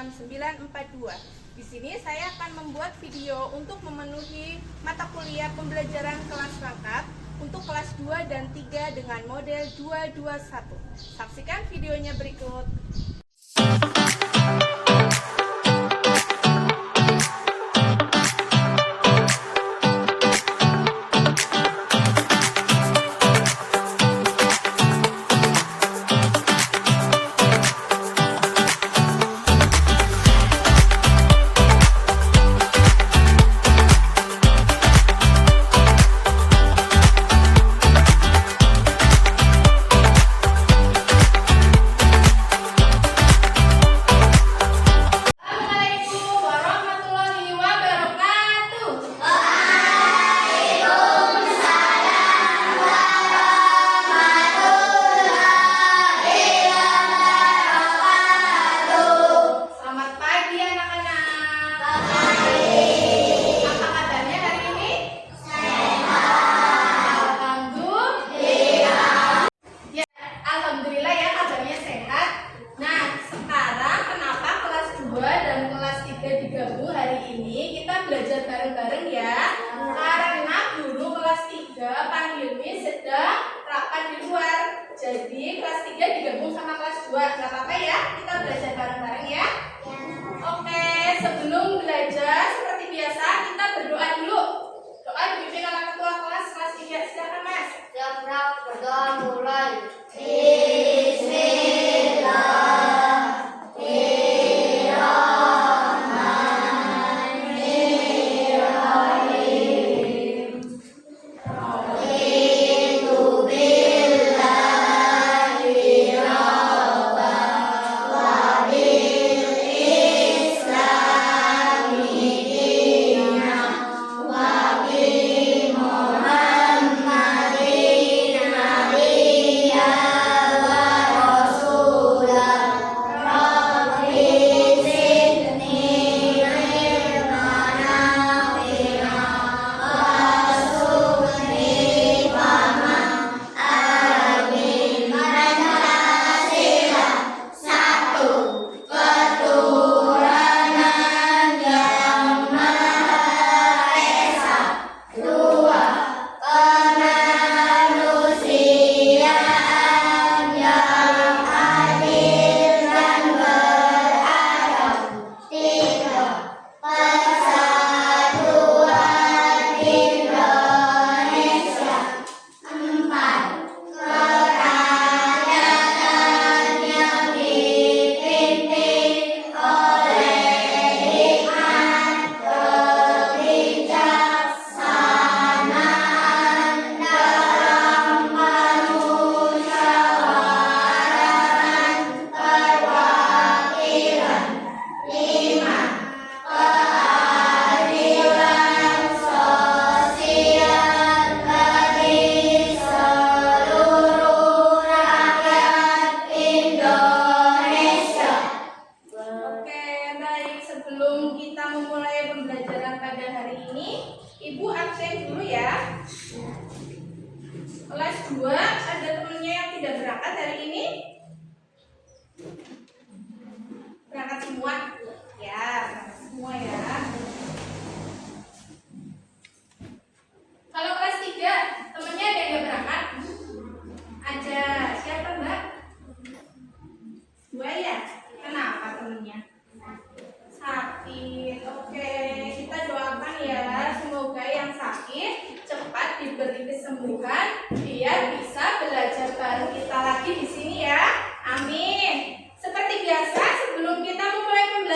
jam 9.42. Di sini saya akan membuat video untuk memenuhi mata kuliah pembelajaran kelas rangkap untuk kelas 2 dan 3 dengan model 221. Saksikan videonya berikut. Alhamdulillah ya, kabarnya sehat. Nah, sekarang kenapa kelas 2 dan kelas 3 digabung hari ini? Kita belajar bareng-bareng ya. Karena guru kelas 3 Pak Hilmi sedang rapat di luar. Jadi kelas 3 digabung sama kelas 2. Gak apa-apa ya, kita belajar bareng-bareng ya. Oke, sebelum belajar seperti biasa kita berdoa dulu. Doa dipimpin oleh ketua kelas 3. Silakan Mas. Siap, berdoa mulai. Sebelum kita memulai pembelajaran pada hari ini, Ibu absen dulu ya. Kelas 2 ada temennya yang tidak berangkat hari ini? Berangkat semua? Ya, berangkat semua ya. Kalau kelas 3, temennya ada yang nggak berangkat? Ada. Siapa Mbak? 2 ya? Kenapa temennya? Sakit. Oke, kita doakan ya, semoga yang sakit cepat diberi kesembuhan biar bisa belajar bareng kita lagi di sini ya. Amin. Seperti biasa, sebelum kita memulai pembelajaran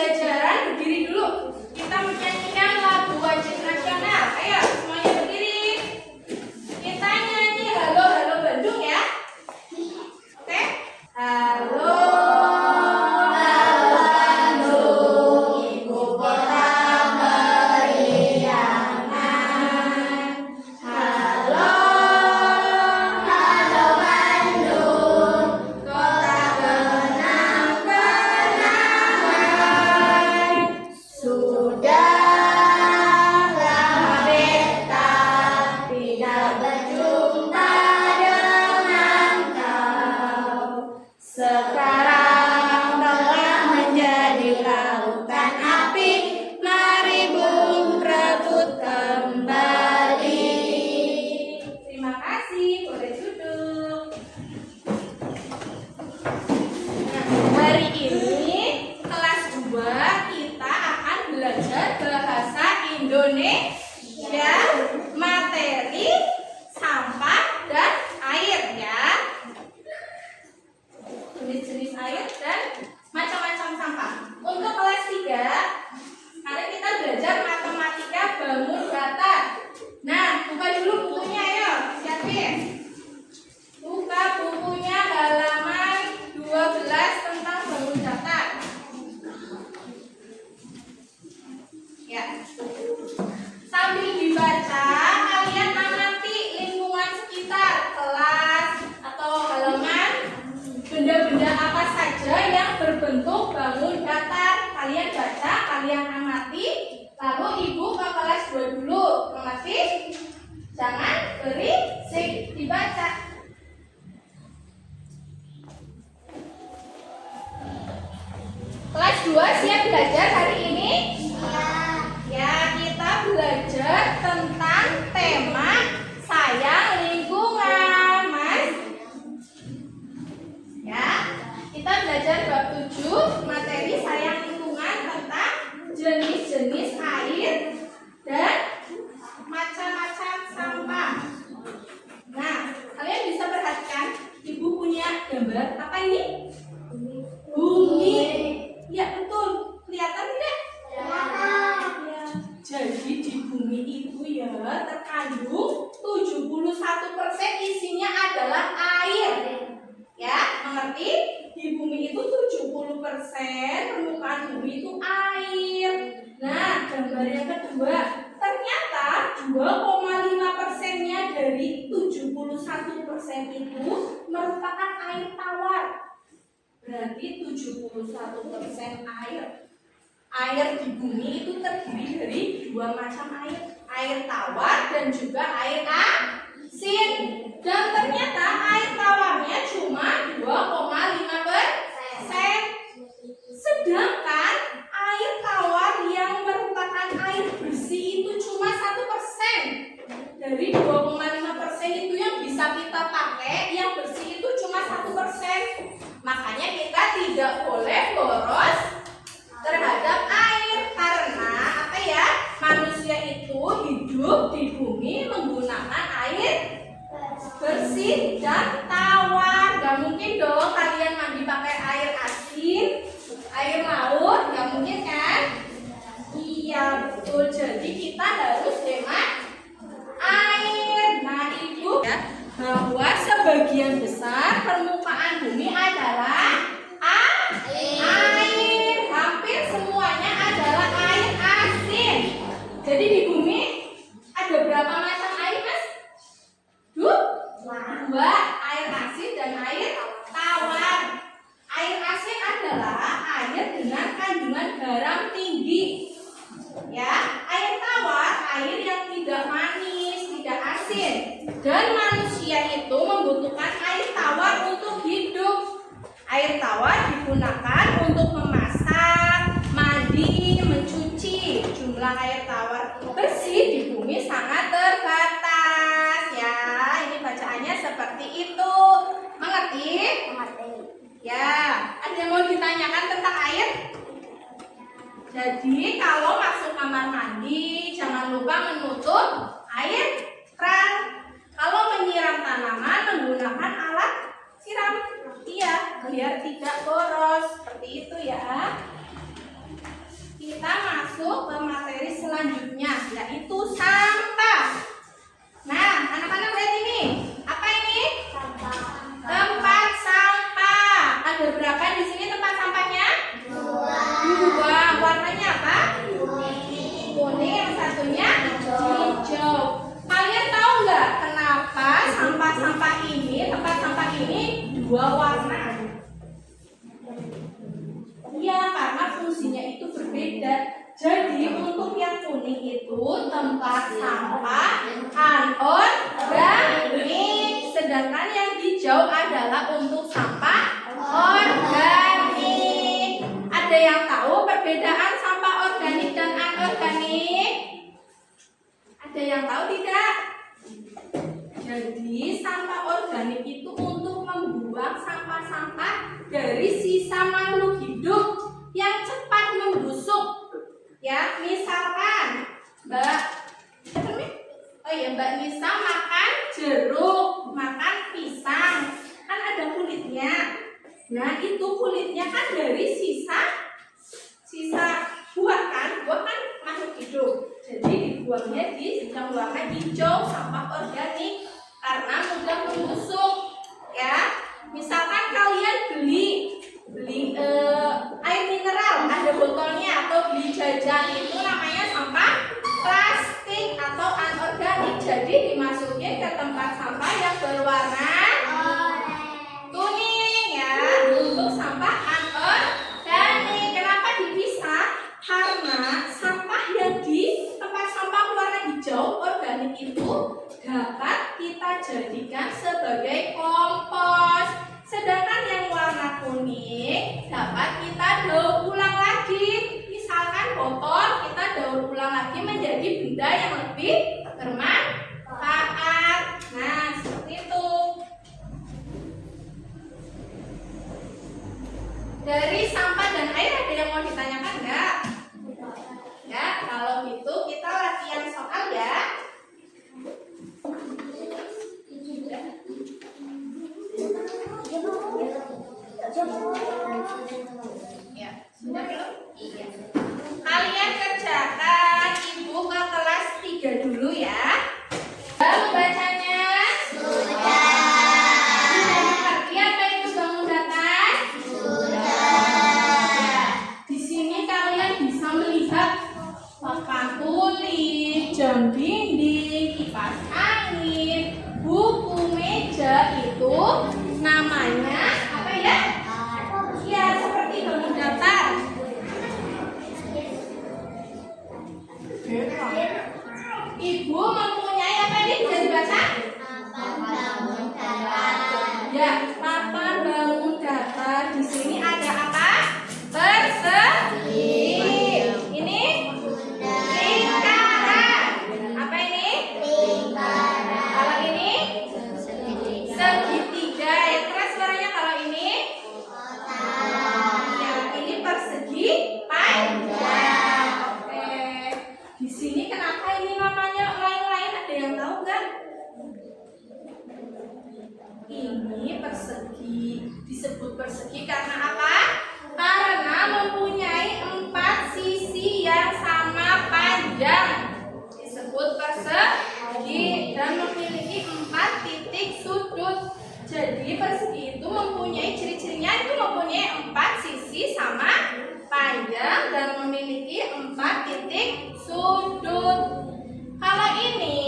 Indonesia materi sampah dan air ya. Jenis-jenis air dan macam-macam sampah. Untuk kelas 3, mari kita belajar matematika bangun datar. Nah, buka dulu bukunya ayo, siapin. Buka bukunya halaman 12 tentang bangun datar. Ya. Sambil dibaca, kalian amati lingkungan sekitar kelas atau halaman, benda-benda apa saja yang berbentuk bangun datar. Kalian baca, kalian amati, lalu ibu ke kelas 2 dulu. Mengerti? Jangan berisik, dibaca. Kelas 2 siap belajar hari ini? Ya, kita belajar tentang tema sayang lingkungan, Mas. Ya, kita belajar bab 7 materi sayang lingkungan tentang jenis-jenis air dan macam-macam sampah. Nah, kalian bisa perhatikan, ibu punya gambar apa ini? Bumi. Ya, betul. Kelihatan tidak? Ya. Jadi di bumi itu ya terkandung 71% isinya adalah air. Ya, mengerti? Di bumi itu 70% permukaan bumi itu air. Nah, gambar yang kedua, ternyata 2,5%-nya dari 71% itu merupakan air tawar. Berarti 71% air. Air di bumi itu terdiri dari 2 macam air. Air tawar dan juga air asin. Dan ternyata air tawarnya cuma 2,5%. Sedangkan air tawar yang merupakan air bersih itu cuma 1%. Dari 2,5% itu yang bisa kita pakai, yang bersih itu cuma 1%. Makanya kita tidak boleh boros terhadap air, karena apa ya? Manusia itu hidup di bumi menggunakan air bersih dan tawar. Gak mungkin dong kalian mandi pakai air asin, air laut, gak mungkin kan? Iya betul. Jadi kita harus hemat air. Nah ibu ya, bahwa sebagian besar permukaan bumi adalah air. Hampir semuanya adalah air asin. Jadi di bumi ada berapa macam air, Mas? Dua, air asin dan air tawar. Air asin adalah air dengan kandungan garam tinggi. Ya, air tawar air yang tidak manis, tidak asin. Dan manusia itu membutuhkan air tawar untuk hidup. Air tawar digunakan untuk memasak, mandi, mencuci. Jumlah air tawar bersih di bumi sangat terbatas. Ya, ini bacaannya seperti itu. Mengerti? Ya, ada yang mau ditanyakan tentang air? Jadi kalau masuk kamar mandi jangan lupa menutup air keran. Kalau menyiram tanaman menggunakan alat siram, iya, biar tidak boros. Seperti itu ya. Kita masuk ke materi selanjutnya, yaitu sampah. Nah, anak-anak lihat ini. Apa ini? Tempat sampah. Ada berapa di sini tempat sampahnya? 2. Warnanya apa? Kuning, yang satunya hijau. Kalian tahu nggak kenapa sampah-sampah ini, tempat sampah ini 2 warna? Iya, karena fungsinya itu berbeda. Jadi untuk yang kuning itu tempat sampah anorganik, sedangkan yang hijau adalah untuk sampah organik. Ada yang tahu perbedaan sampah organik dan anorganik? Ada yang tahu tidak? Jadi sampah organik itu untuk membuang sampah-sampah dari sisa makhluk hidup yang cepat membusuk. Ya, misalkan Mbak Mbak Nisa makan jeruk, makan pisang, kan ada kulitnya. Nah itu kulitnya kan dari sisa buah kan makhluk hidup. Jadi dibuangnya di yang warna hijau, sampah organik karena mudah membusuk. Ya, misalkan kalian beli air mineral ada botolnya atau beli jajan itu namanya sampah plastik atau anorganik. Jadi dimasukin ke tempat sampah yang berwarna kuning ya untuk sampah anorganik. Kenapa dipisah? Karena sampah yang di tempat sampah warna hijau organik itu dapat kita jadikan sebagai kompos. Sedangkan yang warna kuning dapat kita daur ulang lagi. Misalkan botol kita daur ulang lagi menjadi benda yang lebih bermanfaat. Nah, seperti itu. Dari sampah dan air ada yang mau ditanyakan enggak? Ya, kalau gitu kita latihan soal ya. Ya, sudah belum? Iya. Kalian kerjakan Ibu ke kelas 3 dulu ya. Membacanya? Sudah. Sudah mengerti apa itu bangun datar? Ya, di sini kalian bisa melihat papan tulis, jam dinding, kipas angin, buku, meja itu namanya apa ya? Ya, seperti bangun datar. Ibu mempunyai apa ini bisa dibaca? Ya, papan bangun datar. Di sini ada apa? Persegi. Ini lingkaran. Apa ini? Kalau ini segitiga. Yang keras suaranya kalau ini? Ya, ini persegi panjang. Oke. Di sini kenapa ini namanya lain-lain? Ada yang tahu nggak? Ini persegi. Disebut persegi karena apa? Karena mempunyai 4 sisi yang sama panjang. Disebut persegi dan memiliki 4 titik sudut. Jadi persegi itu mempunyai ciri-cirinya itu mempunyai 4 sisi sama panjang dan memiliki 4 titik sudut. Kalau ini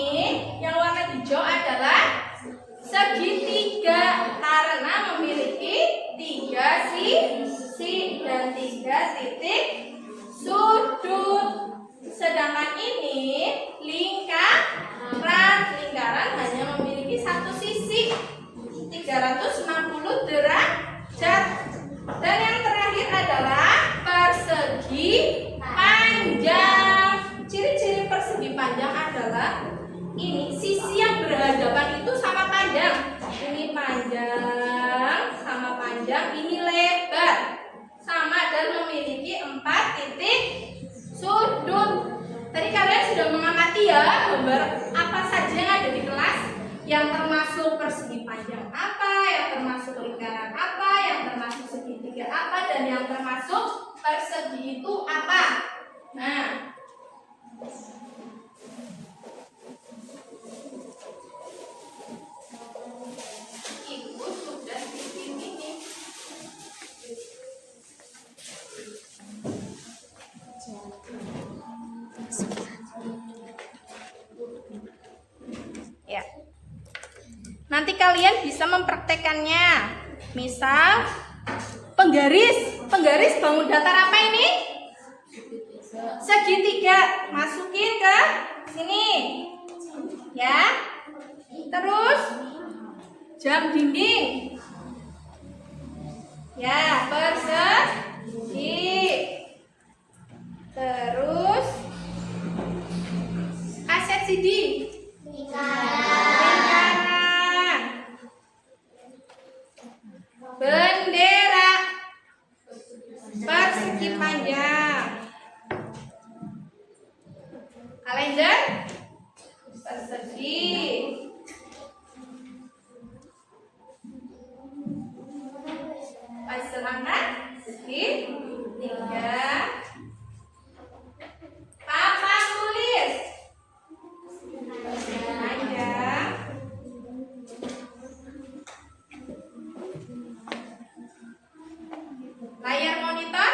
yang warna hijau adalah segitiga karena memiliki 3 sisi dan 3 titik sudut. Sedangkan ini lingkaran hanya memiliki 1 sisi 360 derajat. Dan yang terakhir adalah persegi panjang. Ciri-ciri persegi panjang adalah ini sisi yang berhadapan itu sama panjang. Ini panjang sama panjang, ini lebar sama dan memiliki 4 titik sudut. Tadi kalian sudah mengamati ya gambar apa saja yang ada di kelas, yang termasuk persegi panjang apa, yang termasuk lingkaran apa, yang termasuk segitiga apa, dan yang termasuk persegi itu apa. Nah, Ibu sudah di sini nih. Ya. Nanti kalian bisa mempraktekannya. Misal penggaris bangun datar apa ini? Segitiga. Masukin ke sini. Ya. Terus jam dinding. Ya, persegi. Terus kaset CD. Lingkaran. Bendera. Persegi panjang. Kalender. Persegi Pensel angkat segitiga. Papa tulis. Aja. Layar monitor